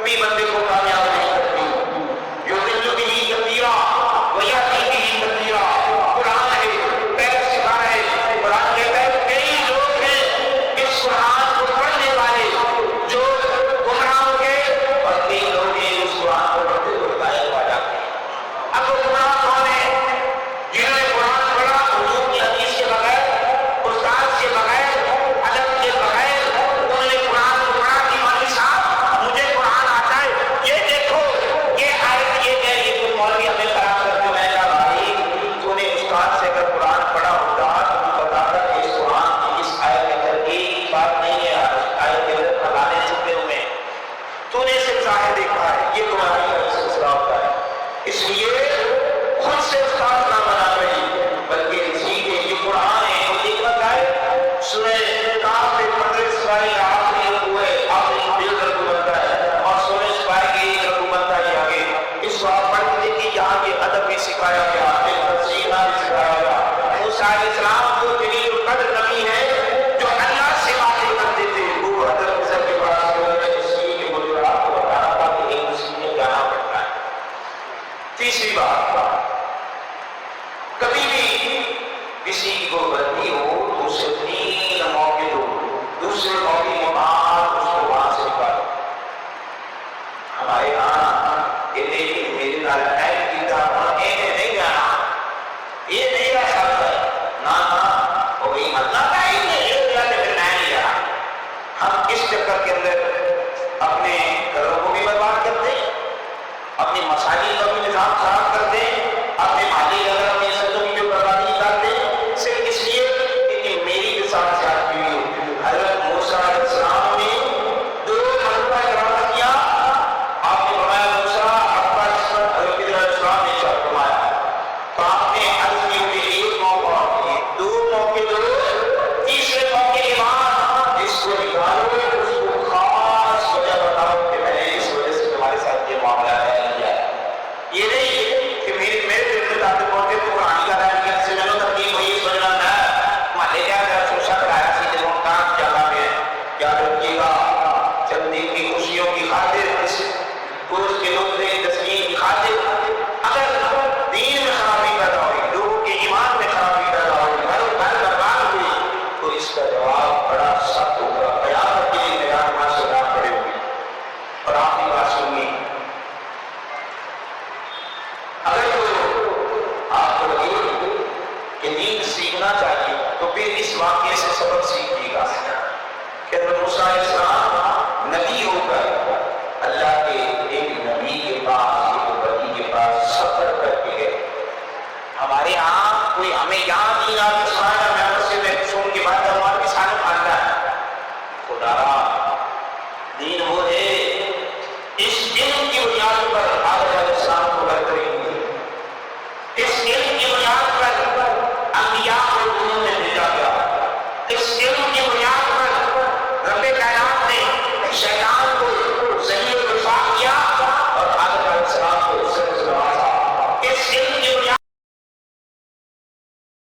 کبھی بندے کو کامیاب نہیں کرتی. یضل بہ کثیرا ویہدی بہ کثیرا. قرآن ہے، پیر سکھا ہے. قرآن کہتا ہے کئی لوگ ہیں اس قرآن کو پڑھنے والے جو گمراہ ہو گئے، اور کئی لوگ ہیں اس قرآن کو پڑھتے ہوئے ہدایت پا جاتے ہیں. اب وہ گمراہ کون ہے؟ جنہوں نے قرآن پڑھا حضور کی حدیث کے بغیر، استاد کے بغیر، ادب کے بغیر، انہوں نے قرآن کو پڑھا کہ مولوی صاحب مجھے قرآن آتا ہے، یہ دیکھو یہ آیت یہ کہہ رہی ہے، تم مولوی ہمیں خراب کرتے ہو. میں کہا بھائی تو نے استاد سے اگر قرآن پڑھا ہوتا تو بتاتا کہ اس قرآن کی اس آیت کے اندر ایک بات نہیں ہے، آیت کے اندر پڑھانے چھپے ہوئے ہیں. تو نے صرف ظاہر دیکھا ہے. یہ تمہاری سلسلہ ہوتا ہے. اس لیے خود سے استاد نہ بنا رہی بلکہ سیدھے یہ قرآن ہے. اور ایک بات ہے سورہ کاف کے 15 سپارے آخری رکوع ہے، آخری 1 رکوع بنتا ہے، اور سورہ سپارے کے 1 رکوع بنتا ہے آگے. اس کو آپ پڑھ کے دیکھیے، یہاں کے ادب بھی سکھایا گیا، تفسیر بھی سکھایا گیا. موسیٰ علیہ السلام جو جلیل القدر نبی ہے جو اللہ سے باتیں کرتے تھے، وہ حضرت خضر کے پاس کے مجرات کو بتانا تھا کہ ایک مسیح میں جانا پڑتا ہے. تیسری بات، کبھی بھی کسی کو غلطی ہو تو اسے 3 موقع دو، دوسرے موقع کے بعد اس کو وہاں سے نکالو. ہمارے یہاں کہتے ہیں کہ میرے نال ایڈ کی طرح نہیں جانا، یہ میرا شرط ہے. نہ وہی اللہ کا ہی نہیں ہے، پھر میں نہیں جانا. ہم اس چکر کے اندر اپنے گھروں کو بھی برباد کرتے ہیں، اپنی مساجد کا بھی نظام خراب کرتے ہیں، اپنے مالی اگر اپنی عزتوں کی جو بربادی کرتے ہیں، صرف اس لیے کہ میری کے ساتھ زیادتی ہوئی ہو. حضرت موسیٰ علیہ السلام نے 2 مرتبہ اقرار کیا. آپ نے فرمایا موسیٰ اپنا حضرت خضر علیہ السلام نے ارشاد فرمایا تو آپ نے عرض کی کہ 1 موقع دیے، 2 موقع دو، تیسرے موقع کے بعد اس کو نکالو، اس کو خاص وجہ بتاؤ کہ میں نے اس وجہ سے تمہارے ساتھ یہ معاملہ ہے. یہ نہیں کہ میرے دل میں جاتے پہنچے تو قرآن کا رائے سے میں نے ترکیب ہوئی اس وجہ نہ مالے کیا سوچا کرایا سیدھے وہ کام جگہ میں یاد رکھیے گا. چندی کی خوشیوں کی خاطر، اس گوشت کے لقمے تسکین کی خاطر اگر دین میں خرابی پیدا ہوئی، لوگوں کے ایمان میں خرابی پیدا ہوئی، گھر برباد ہوئی، تو اس کا جواب بڑا سخت ہوگا. قیامت کے لیے میدان معاشر کھڑے ہوگی. اور آخری بات سنیے، اگر تو آپ کو لگے کہ دین سیکھنا چاہیے تو پھر اس واقعے سے سبق سیکھیے گا کہ حضرت موسیٰ علیہ السلام نبی ہو کر اللہ کے ایک نبی کے پاس، ایک ولی کے پاس سفر کر کے گئے. ہمارے ہاں کوئی ہمیں یہاں دین آپ کو سنایا، میں مسجد میں سن کے بعد ہمارے کسان مانتا ہے. خدا را دین وہ ہے اس علم کی بنیاد پر آدم علیہ السلام کو بہترین ہوئی، اس علم کی بنیاد پر انبیاء کو دنیا میں بھیجا گیا، اس علم کی بنیاد پر رب کائنات نے شیطان